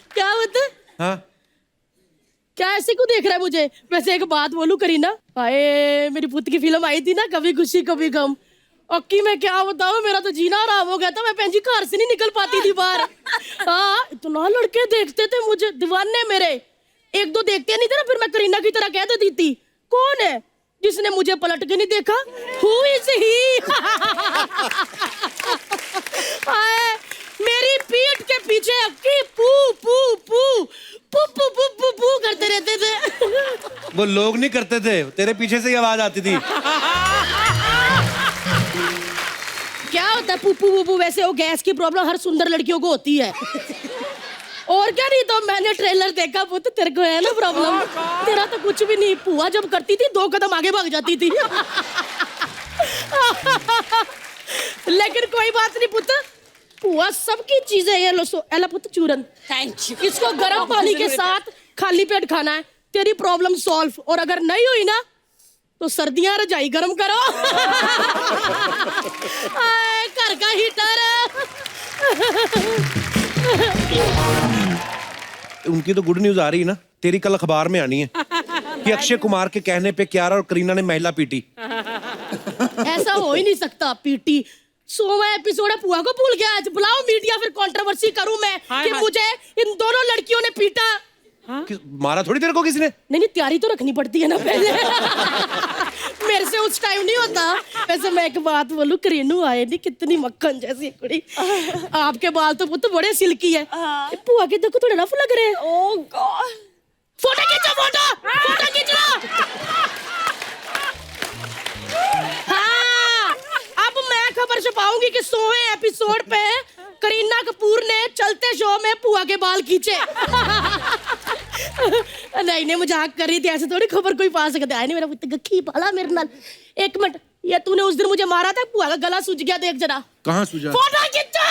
क्या होता? हाँ? क्या ऐसे क्यों देख रहा है मुझे? वैसे एक बात बोलूं करीना, आए मेरी पुत की फिल्म आई थी ना, कभी खुशी कभी गम। अक्की मैं क्या बताऊं, मेरा तो जीना आराम हो गया था। मैं पेंजी घर से नहीं निकल पाती थी बाहर। हाँ, इतना लड़के देखते थे मुझे, दीवाने मेरे। एक दो देखते नहीं थे ना, फिर मैं करीना की तरह कह देती थी, कौन है जिसने मुझे पलट के नहीं देखा? Who is he? मेरी पीठ के पीछे अक्की पू पू पू पू पू पू पू पू करते रहते थे। वो लोग नहीं करते थे, तेरे पीछे से ही आवाज आती थी। क्या होता है पू पू पू? वैसे वो गैस की प्रॉब्लम हर सुंदर लड़कियों को होती है। और क्या, नहीं तो मैंने ट्रेलर देखा पुत, तेरे को है ना प्रॉब्लम, तेरा तो कुछ भी नहीं। पुआ जब करती थी 2 कदम आगे भाग जाती थी। लेकिन कोई बात नहीं पुत, पुआ सबकी चीजें ये लो सो एला पुत चूरन, थैंक यू। इसको गर्म पानी के साथ खाली पेट खाना है, तेरी प्रॉब्लम सॉल्व। और अगर नहीं हुई ना तो सर्दियां रजाई गर्म करो। आए, घर का हीटर। उनकी तो गुड न्यूज आ रही है ना, तेरी कल अखबार में आनी है कि अक्षय कुमार के कहने पे कियारा और करीना ने महिला पीटी। ऐसा हो ही नहीं सकता, पीटी 100वां एपिसोड है, पुआ को भूल गया। आज बुलाओ मीडिया, फिर कंट्रोवर्सी करूं मैं कि मुझे इन दोनों लड़कियों ने पीटा। मारा थोड़ी देर को किसी ने। नहीं, तैयारी तो रखनी पड़ती है ना पहले। मेरे से उस टाइम नहीं होता। वैसे मैं एक बात बोलूं, करीनू आए नहीं, कितनी मक्खन जैसी कुड़ी। आपके बाल तो पुत बड़े सिल्की है। पुआ के देखो थोड़े रफ लग रहे हैं। ओह गॉड, फोटो खींचो, फोटो खींचना। हाँ, अब मैं खबर छुपाऊंगी कि 100वें एपिसोड पे करीना कपूर ने चलते शो में पुआ के बाल खींचे। नहीं, मजाक कर रही थी, ऐसे थोड़ी खबर कोई पा सकता है। नहीं, मेरा पुत्र गखी पाला मेरे नाल। एक मिनट, ये तूने उस दिन मुझे मारा था, पुआ का गला सूज गया, देख जरा। कहाँ सूजा? फोटो खींचो।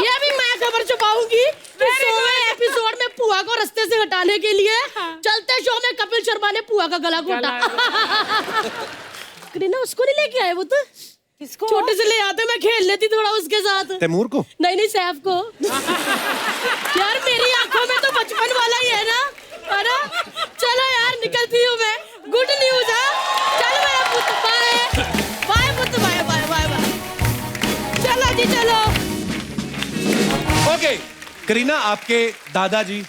ये भी मैं खबर छुपाऊंगी कि 100वें एपिसोड में पुआ को रास्ते से हटाने के लिए चलते शो में कपिल शर्मा ने पुआ का गला घोटा। करीना उसको नहीं लेके आए, वो तो किसको? छोटे से ले आते, मैं खेल लेती थोड़ा उसके साथ। तैमूर को? नहीं, सैफ को। यार मेरी आंखों में तो बचपन वाला ही है ना। चलो यार, निकलती हूँ मैं। गुड न्यूज है। चल मेरा पुत, बाय पुत, बाय। चलो जी, चलो। ओके करीना, आपके दादाजी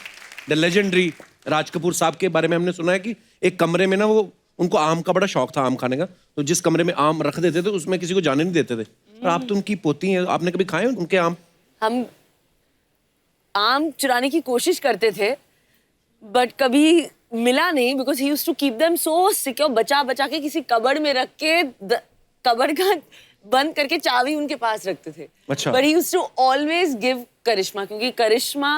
द लेजेंडरी राज कपूर साहब के बारे में हमने सुना है कि एक कमरे में ना वो, उनको आम का बड़ा शौक था, आम खाने का। तो जिस कमरे में आम रख देते थे उसमें किसी को जाने नहीं देते थे। और आप तो उनकी पोती हैं, आपने कभी खाए उनके आम? हम आम चुराने की कोशिश करते थे बट कभी मिला नहीं, because he used to keep them so secure, बचा के किसी कबर्ड में रख के, कबर्ड का बंद करके चाबी उनके पास रखते थे। अच्छा। But he used to always give Karisma, क्योंकि Karisma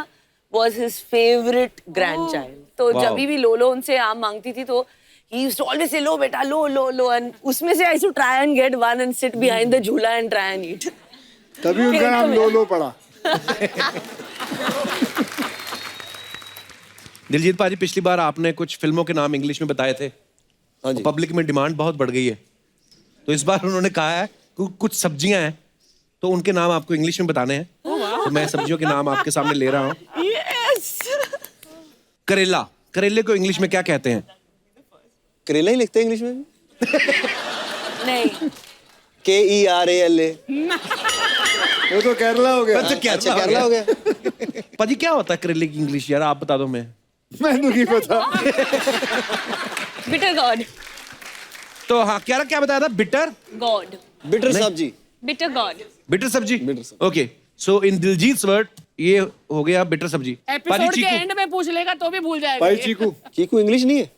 was his favourite grandchild. तो Wow. जब भी लोलो उनसे आम मांगती थी तो he used to always say, लो बेटा, लो, and उसमें से I used to try and get one and sit behind the झूला and try and eat. तभी उनका नाम लोलो पड़ा। दिलजीत पाजी, पिछली बार आपने कुछ फिल्मों के नाम इंग्लिश में बताए थे। हाँ जी। पब्लिक में डिमांड बहुत बढ़ गई है, तो इस बार उन्होंने कहा है कि कुछ सब्जियां हैं तो उनके नाम आपको इंग्लिश में बताने हैं। तो मैं सब्जियों के नाम आपके सामने ले रहा हूँ। Yes. करेला, करेले को इंग्लिश में क्या कहते हैं? करेला ही लिखते हैं इंग्लिश में? नहीं, KERALA। वो तो केरला हो गया। अच्छा, केरला हो गया। पाजी क्या होता है करेले की इंग्लिश? यार आप बता दो। मैं तो नहीं पता। Bitter gourd. तो हाँ, क्या बताया था? Bitter gourd. बिटर सब्जी। Bitter gourd. बिटर सब्जी। बिटर सब्जी। ओके, सो इन दिलजीत वर्ड ये हो गया बिटर सब्जी। एपिसोड के एंड में पूछ लेगा तो भी भूल जाएगा। भाई चीकू। चीकू इंग्लिश नहीं है?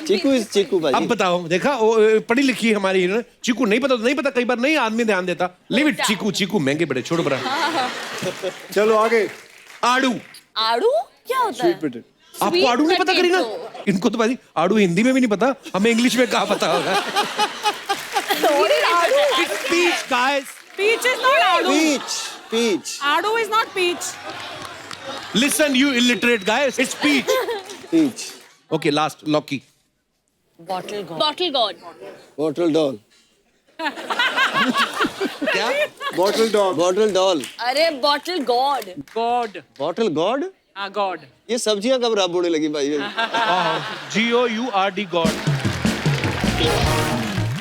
चीकू इज चीकू भाई। अब बताओ, देखा पढ़ी लिखी है हमारी ना। चीकू नहीं पता तो नहीं पता, कई बार नहीं आदमी ध्यान देता। Live it. चीकू महंगे बड़े, छोड़ो बड़ा। चलो आगे। आड़ू। आड़ू क्या होता है? Sweet potato। आपको आड़ू नहीं पता करीना? इनको तो भाई आड़ू हिंदी में भी नहीं पता, हमें इंग्लिश में कहाँ पता होगा। Peach, guys. Peach is not आड़ू। Peach। आड़ू is not peach. Listen, you illiterate guys. It's peach. Peach। Okay, last, Loki. Bottle God. Bottle God. Bottle doll। क्या? Bottle dog. Bottle doll। अरे bottle God. God. Bottle god? हाँ, God. ये सब्जियां कब रब होने लगी भाई? GOURD, God.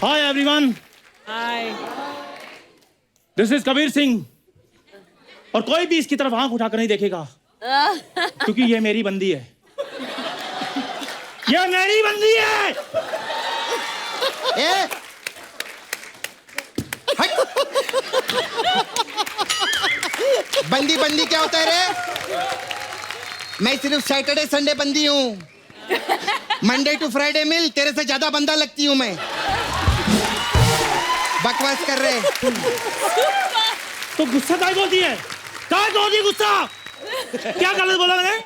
Hi everyone, Hi. This is Kabir Singh. और कोई भी इसकी तरफ आंख उठाकर नहीं देखेगा क्योंकि ये मेरी बंदी है। ये मेरी बंदी है। ए हट। बंदी क्या होता है रे? मैं सिर्फ सैटरडे संडे बंदी हूँ। मंडे टू फ्राइडे मिल, तेरे से ज्यादा बंदा लगती हूँ मैं। बकवास कर रहे हैं। तो गुस्सा काय बोलती है? काय बोलती है गुस्सा? क्या गलत बोला मैंने?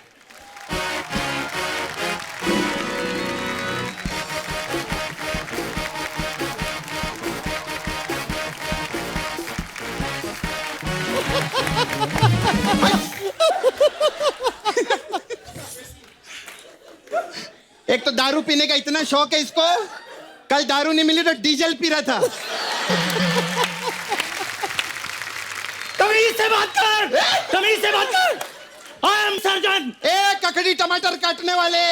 एक तो दारू पीने का इतना शौक है इसको, कल दारू नहीं मिली तो डीजल पी रहा था। तमीज से बात कर! तमीज से बात कर! I am surgeon! ए ककड़ी टमाटर काटने वाले,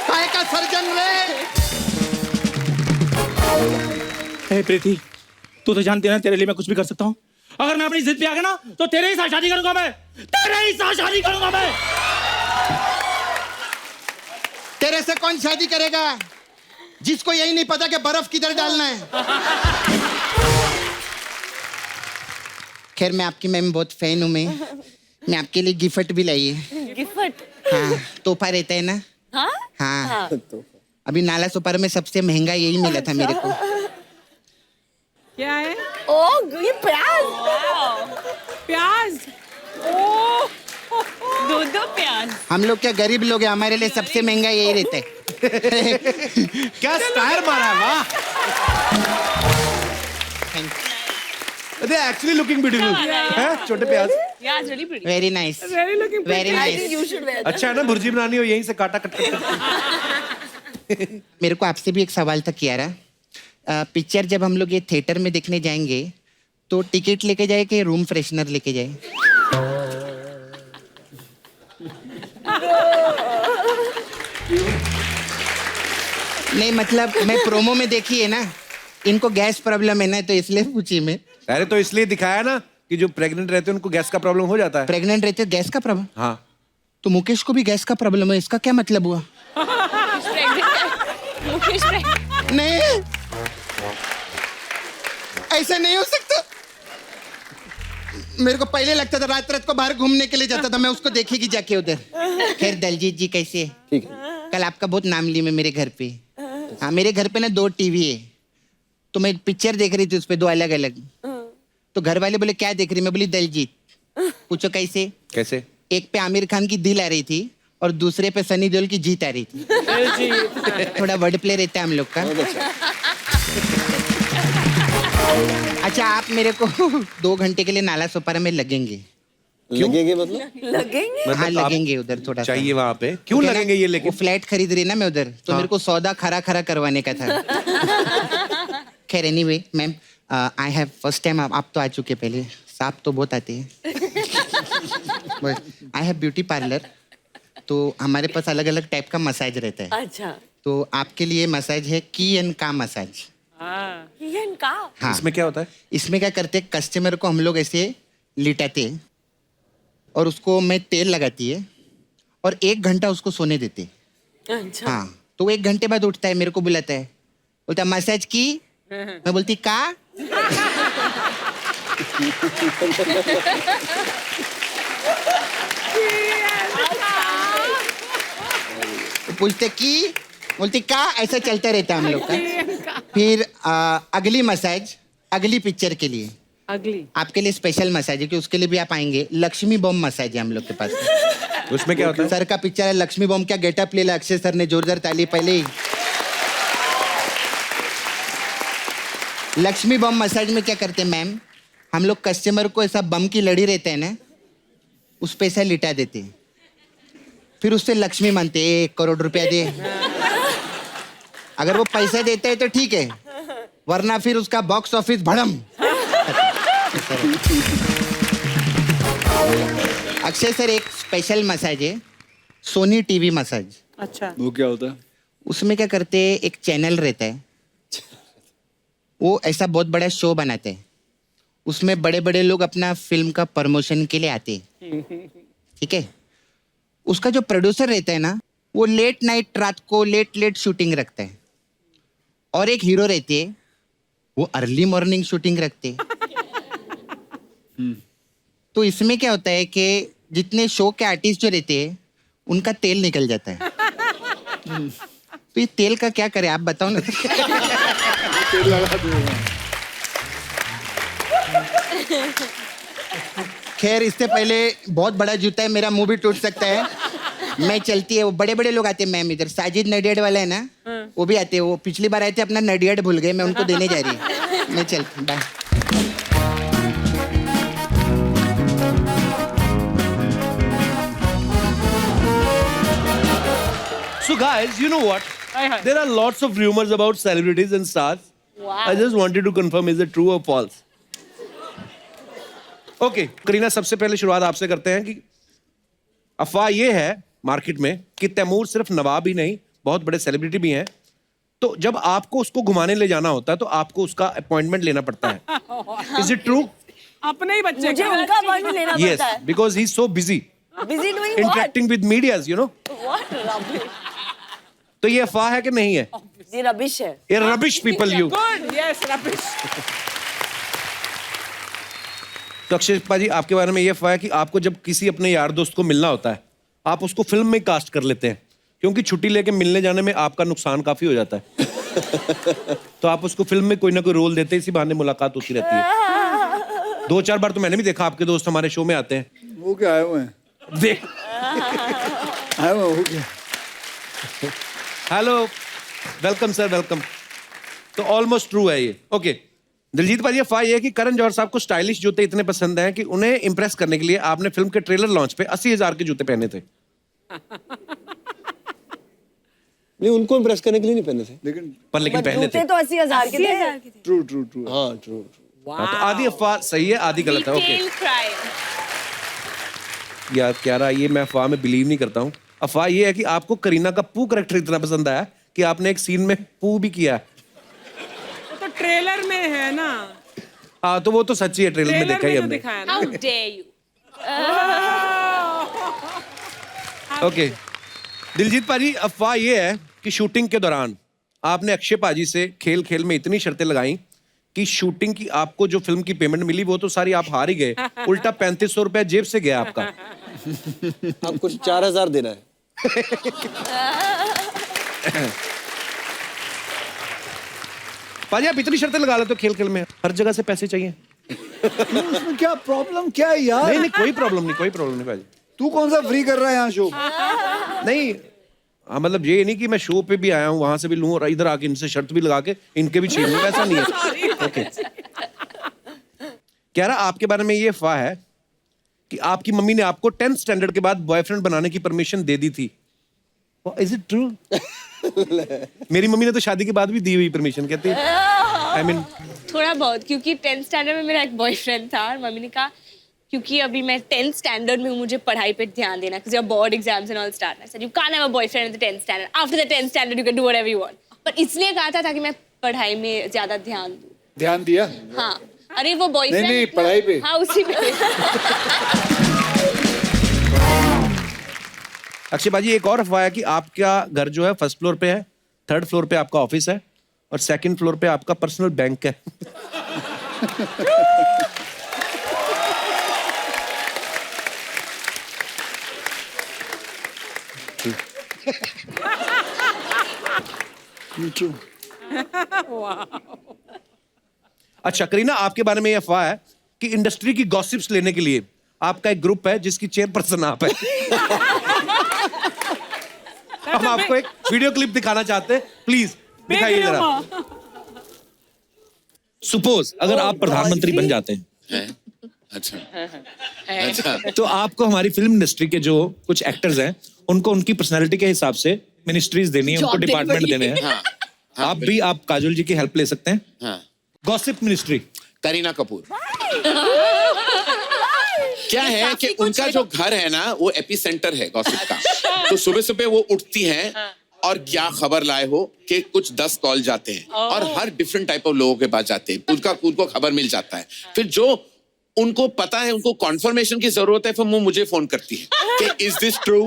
काय का सर्जन रे? हे प्रीति, तू तो जानती है ना तेरे लिए मैं कुछ भी कर सकता हूँ। अगर मैं अपनी जिद पे आ गया ना तो तेरे ही साथ शादी करूंगा मैं। तेरे ही साथ शादी करूंगा मैं। तेरे से कौन शादी करेगा जिसको यही नहीं पता कि बर्फ किधर डालना है। खैर मैं आपकी मैम बहुत फैन हूँ। मैं आपके लिए गिफ्ट भी लाई है। गिफ्ट? हाँ, तोहफा रहता है ना। हाँ? हाँ, अभी नाला सुपर में सबसे महंगा यही मिला था मेरे को। क्या है? ओ ये प्याज। प्याज। ओ दो प्याज। हम लोग क्या गरीब लोग हैं, हमारे लिए सबसे महंगा यही रहता है। क्या स्टायर मारा है, वाह! They are actually looking beautiful. हैं? छोटे प्याज। Yeah, it's really pretty. Very nice, very looking very I think nice. you should wear that. अच्छा है ना, भुर्जी बनानी हो यहीं से काटा कट मेरे को आपसे भी एक सवाल था कियारा। पिक्चर जब हम लोग ये थिएटर में देखने जाएंगे तो टिकट लेके जाए कि रूम फ्रेशनर लेके जाए? नहीं मतलब मैं प्रोमो में देखी है ना, इनको गैस प्रॉब्लम है ना, तो इसलिए पूछी मैं। अरे तो इसलिए दिखाया ना कि जो प्रेग्नेंट रहते हैं उनको गैस का प्रॉब्लम हो जाता है। प्रेग्नेंट रहते हो गैस का प्रॉब्लम? हाँ, तो मुकेश को भी गैस का प्रॉब्लम है, इसका क्या मतलब हुआ? मुकेश pregnant। नहीं, ऐसा नहीं हो सकता। मेरे को पहले लगता था रात रात को बाहर घूमने के लिए जाता था मैं, उसको देखेगी जाके उधर। खैर दलजीत जी कैसे है? ठीक है। कल आपका बहुत नाम ली मैं मेरे घर पे। हाँ, मेरे घर पे ना 2 टीवी है, तो मैं पिक्चर देख रही थी उस पे 2 अलग अलग। तो घर वाले बोले क्या देख रही? मैं बोली दलजीत। पूछो कैसे? कैसे? एक पे आमिर खान की दिल आ रही थी और दूसरे पे सनी देओल की जीत आ रही थी। थोड़ा वर्ड प्ले रहता है हम लोग का। अच्छा आप मेरे को 2 घंटे के लिए नाला सोपारा में लगेंगे? लगेंगे मतलब? लगेंगे? हाँ मतलब आप लगेंगे उधर थोड़ा सा। चाहिए वहां पे? क्यों क्या ना, लगेंगे ये वो लेकिन? फ्लैट खरीद रही ना मैं उधर, तो हाँ। मेरे को सौदा खरा खरा करवाने का था। खैर anyway ma'am, I have first time, आप तो आ चुके पहले, सांप तो बहुत आते हैं। आई हैव ब्यूटी पार्लर, तो हमारे पास अलग अलग टाइप का मसाज रहता है। अच्छा। तो आपके लिए मसाज है की एंड का मसाज। ये इनका? हाँ, इसमें क्या होता है? इसमें क्या करते हैं, कस्टमर को हम लोग ऐसे लिटाते हैं और उसको मैं तेल लगाती है और 1 घंटा उसको सोने देते हैं। अच्छा। हाँ, तो वो 1 घंटे बाद उठता है, मेरे को बुलाता है, बोलता है मसाज की? मैं बोलती का? पूछते की? बोलती का? ऐसा चलता रहता है हम लोग का। फिर अगली मसाज अगली पिक्चर के लिए, अगली आपके लिए स्पेशल मसाज है कि उसके लिए भी आप आएंगे। लक्ष्मी बॉम्ब मसाज है हम लोग के पास। उसमें क्या होता है? सर का पिक्चर है लक्ष्मी बॉम्ब, क्या गेटअप ले ला अक्षय सर ने, जोरदार ताली पहले ही। लक्ष्मी बम मसाज में क्या करते हैं मैम, हम लोग कस्टमर को ऐसा बम की लड़ी रहता है ना, उस पे ऐसा लिटा देते हैं, फिर उससे लक्ष्मी मानते 1 करोड़ रुपया दे। अगर वो पैसा देता है तो ठीक है, वरना फिर उसका box office Bhadam. Akshay sir एक स्पेशल मसाज है, सोनी टीवी मसाज। अच्छा। वो क्या होता है? उसमें क्या करते हैं, एक चैनल रहता है, वो ऐसा बहुत बड़ा शो बनाते हैं, उसमें बड़े बड़े लोग अपना फिल्म का प्रमोशन के लिए आते हैं, ठीक है। उसका जो प्रोड्यूसर रहता है ना, वो लेट नाइट रात को लेट शूटिंग रखता है, और एक हीरो रहती है वो अर्ली मॉर्निंग शूटिंग रखते हैं। तो इसमें क्या होता है कि जितने शो के आर्टिस्ट जो रहते हैं उनका तेल निकल जाता है। तो ये तेल का क्या करे आप बताओ ना। तेल लगा दूंगा। खैर इससे पहले बहुत बड़ा जूता है, मेरा मुंह भी टूट सकता है। मैं चलती है, वो बड़े बड़े लोग आते हैं मैम इधर, साजिद नडियाड वाला है ना, वो भी आते हैं। वो पिछली बार आए थे, अपना नडियाड भूल गए, मैं उनको देने जा रही हूँ। मैं चलती, bye. So guys, you know what? There are lots of rumors about celebrities and stars. Wow. I just wanted to confirm, is it true or false? Okay, Kareena, सबसे पहले शुरुआत आपसे करते हैं कि अफवाह ये है मार्केट में कि तैमूर सिर्फ नवाब ही नहीं, बहुत बड़े सेलिब्रिटी भी हैं। तो जब आपको उसको घुमाने ले जाना होता है तो आपको उसका अपॉइंटमेंट लेना पड़ता है। Is it true? अपने ही बच्चे मुझे उनका अपॉइंटमेंट लेना Yes, पड़ता है। because he's so busy Busy doing what? interacting with medias, you know. What rubbish. तो ये अफवाह है कि नहीं है? ये रबिश है। ये rubbish people you. Good yes rubbish. तो अक्षय पाजी, आपके बारे में ये अफवाह है कि आपको जब किसी अपने यार दोस्त को मिलना होता है, आप उसको फिल्म में कास्ट कर लेते हैं, क्योंकि छुट्टी लेके मिलने जाने में आपका नुकसान काफी हो जाता है। तो आप उसको फिल्म में कोई ना कोई रोल देते हैं, इसी बहाने मुलाकात होती रहती है। 2-4 बार तो मैंने भी देखा आपके दोस्त हमारे शो में आते हैं। वो क्या आए हुए हैं? देख, आए हुए हैं, वो क्या? Hello, welcome sir, welcome. तो ऑलमोस्ट ट्रू है ये। ओके, दिलजीत भाई, अफवाह ये है कि करण जौहर साहब को स्टाइलिश जूते इतने पसंद हैं कि उन्हें इंप्रेस करने के लिए आपने फिल्म के ट्रेलर लॉन्च पे 80,000 के जूते पहने थे। नहीं, उनको इम्प्रेस करने के लिए नहीं पहने थे। लेकिन लेकिन पहने जूते थे। तो 80,000 के थे। True true true. हाँ, ट्रू। हाँ, तो आधी अफवाह सही है, आधी गलत है। ओके यार, क्या रहा, ये मैं अफवाह में बिलीव नहीं करता हूँ। अफवाह ये है कि आपको करीना का पू कैरेक्टर इतना पसंद आया कि आपने एक सीन में पू भी किया। तो ट्रेलर में है ना। हाँ, तो वो तो सच्ची है, ट्रेलर में देखा ही हमने। How dare you. Okay, Diljit paaji, अफवाह ये है कि शूटिंग के दौरान आपने अक्षय पाजी से खेल खेल में इतनी शर्तें लगाई कि शूटिंग की आपको जो फिल्म की पेमेंट मिली वो तो सारी आप हार ही गए, उल्टा 3500 रुपया जेब से गया आपका। आपको 4,000 देना है। पाजी, आप इतनी शर्तें लगा लेते हो खेल खेल में, हर जगह से पैसे चाहिए। उसमें क्या प्रॉब्लम क्या है यार? नहीं, कोई प्रॉब्लम नहीं, कोई प्रॉब्लम नहीं पाजी। तू कौन सा फ्री कर रहा है यहाँ शो? नहीं, हाँ, मतलब ये नहीं कि मैं शो पे भी आया हूँ, वहां से भी लूं और इधर आके इनसे शर्त भी लगा के इनके भी छीन लूं, ऐसा नहीं है। ओके, कह रहा आपके बारे में ये अफवाह है कि आपकी मम्मी ने आपको 10th स्टैंडर्ड के बाद बॉयफ्रेंड बनाने की परमिशन दे दी थी। Is it true? मेरी मम्मी ने तो शादी के बाद भी दी हुई परमिशन, कहती है आई मीन थोड़ा बहुत, क्योंकि 10th स्टैंडर्ड में मेरा एक बॉयफ्रेंड था और मम्मी ने कहा क्योंकि अभी मैं 10th स्टैंडर्ड में हूँ, मुझे पढ़ाई पे ध्यान देना, because your board exams and all start. I said you can't have a boyfriend in the 10th standard. After the 10th standard you can do whatever you want. पर इसलिए कहा था ताकि मैं पढ़ाई में ज्यादा ध्यान दूँ। ध्यान दिया? हाँ, अरे वो बॉयफ्रेंड नहीं, पढ़ाई पे। हाँ, उसी पे। अक्षय बाजी, एक और अफवाह है कि आपका घर जो है 1st फ्लोर पे है, 3rd फ्लोर पे आपका ऑफिस है और 2nd फ्लोर पे आपका पर्सनल बैंक है। ट्रू। अच्छा करीना, आपके बारे में ये अफवाह है कि इंडस्ट्री की गॉसिप्स लेने के लिए आपका एक ग्रुप है जिसकी चेयरपर्सन आप है। हम आपको एक वीडियो क्लिप दिखाना चाहते हैं, प्लीज दिखाइए जरा। सपोज अगर आप प्रधानमंत्री बन जाते हैं, अच्छा तो आपको हमारी फिल्म इंडस्ट्री के जो कुछ एक्टर्स हैं उनको उनकी पर्सनैलिटी के हिसाब से मिनिस्ट्रीज देनी है, उनको डिपार्टमेंट देने हैं। हाँ, आप काजोल जी की हेल्प ले सकते हैं। हाँ। Gossip ministry. करीना कपूर। क्या है कि उनका जो घर है ना वो एपी सेंटर है गॉसिप का। तो सुबह सुबह वो उठती हैं और क्या खबर लाए हो कि कुछ 10 कॉल जाते हैं और हर डिफरेंट टाइप ऑफ लोगों के पास जाते हैं, उनको खबर मिल जाता है। फिर जो उनको पता है, उनको कॉन्फर्मेशन की जरूरत है, फिर वो मुझे फोन करती है कि इज दिस ट्रू।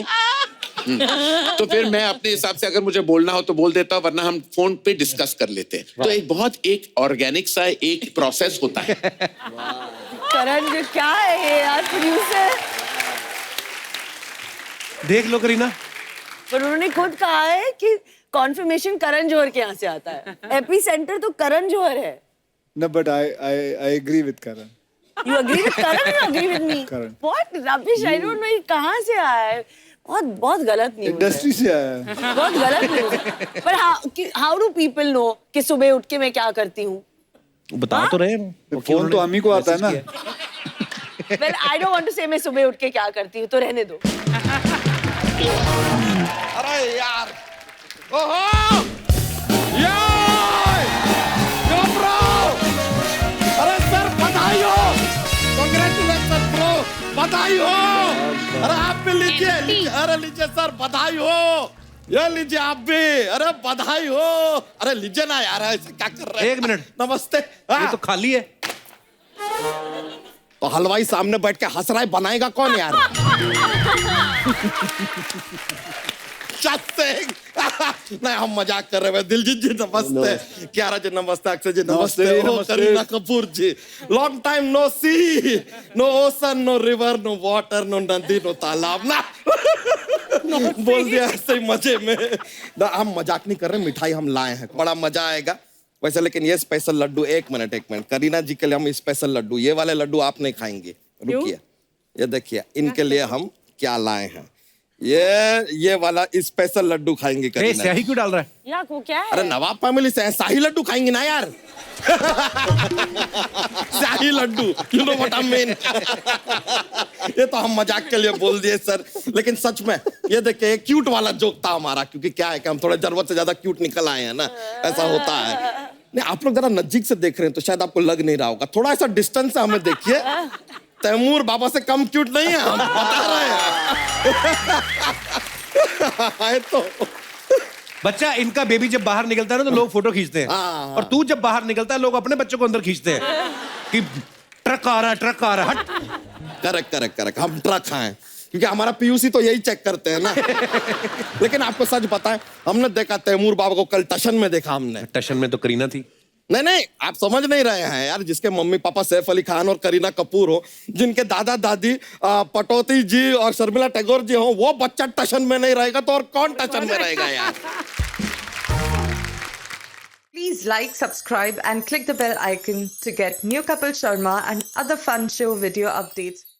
तो फिर मैं अपने हिसाब से अगर मुझे बोलना हो तो बोल देता हूँ, वरना हम फोन पे डिस्कस कर लेते हैं। तो एक ऑर्गेनिक सा एक प्रोसेस होता है। करण जी क्या है ये यार, प्रोड्यूसर। देख लो करीना, पर उन्होंने खुद कहा है कि कॉन्फर्मेशन करण जौहर के यहाँ से आता है, एपी सेंटर तो करण जौहर है। No, but I agree with Karan. You agree with Karan or you agree with me? Karan. What rubbish! I don't know ये कहाँ से आया है। बहुत गलत न्यूज़ है। इंडस्ट्री से आया है। बहुत गलत न्यूज़ है। पर how do people know कि सुबह उठ के मैं क्या करती हूँ? बता तो रहे हैं। फोन तो हम ही को आता है ना। Well, I don't want to say मैं सुबह उठ के क्या करती हूँ, तो रहने दो। अरे यार ओहो यार अरे सर बधाई हो, कांग्रेचुलेशन ब्रो, बधाई हो। अरे आप भी लीजिए, अरे लीजिए सर, बधाई हो। ये लीजिए आप भी, अरे बधाई हो। अरे लीजिए ना यार, ऐसे क्या कर रहे हैं? 1 मिनट, नमस्ते। ये तो खाली है। तो हलवाई सामने बैठ के हंस रहा है, बनाएगा कौन यार? नहीं हम मजाक कर रहे हैं। दिलजीत जी नमस्ते, क्यारा जी नमस्ते, अक्षय जी नमस्ते, Kareena Kapoor ji long time no see, no ocean, no river, no water, no नदी, नो तालाब ना बोल दिया ऐसे ही मजे में ना। हम मजाक नहीं कर रहे, मिठाई हम लाए हैं, बड़ा मजा आएगा वैसे। लेकिन ये स्पेशल लड्डू, एक मिनट करीना जी के लिए हम स्पेशल लड्डू, ये वाले लड्डू आप नहीं खाएंगे, रुकिए। ये देखिए इनके लिए हम क्या लाए हैं, ये वाला स्पेशल लड्डू खाएंगे करीना। स्याही क्यों डाल रहा है? यार वो क्या है? अरे नवाब फैमिली से शाही लड्डू खाएंगे ना यार। शाही लड्डू, you know what I mean. ये तो हम मजाक के लिए बोल दिए सर, लेकिन सच में ये देखिए क्यूट वाला जोक था हमारा, क्योंकि क्या है कि हम थोड़ा जरूरत से ज्यादा क्यूट निकल आए हैं ना, ऐसा होता है। नहीं आप लोग जरा नजदीक से देख रहे हैं तो शायद आपको लग नहीं रहा होगा, थोड़ा ऐसा डिस्टेंस से हमें देखिए। तैमूर बाबा से कम क्यूट नहीं है, हम बता रहे हैं। तो बच्चा इनका बेबी जब बाहर निकलता है ना तो लोग फोटो खींचते हैं, और तू जब बाहर निकलता है लोग अपने बच्चों को अंदर खींचते हैं कि ट्रक आ रहा है, ट्रक आ रहा है। हट। करेक्ट हम ट्रक हैं, क्योंकि हमारा पीयूसी तो यही चेक करते हैं ना। लेकिन आपको सच बताएं, हमने देखा तैमूर बाबा को कल टशन में देखा हमने। टशन में तो करीना थी। नहीं आप समझ नहीं रहे हैं यार, जिसके मम्मी पापा सैफ अली खान और करीना कपूर हो, जिनके दादा दादी पटौती जी और शर्मिला टैगोर जी हो, वो बच्चा टशन में नहीं रहेगा तो और कौन टशन में रहेगा यार। Please like, subscribe and click the bell icon to get new Kapil Sharma and other fun show video updates.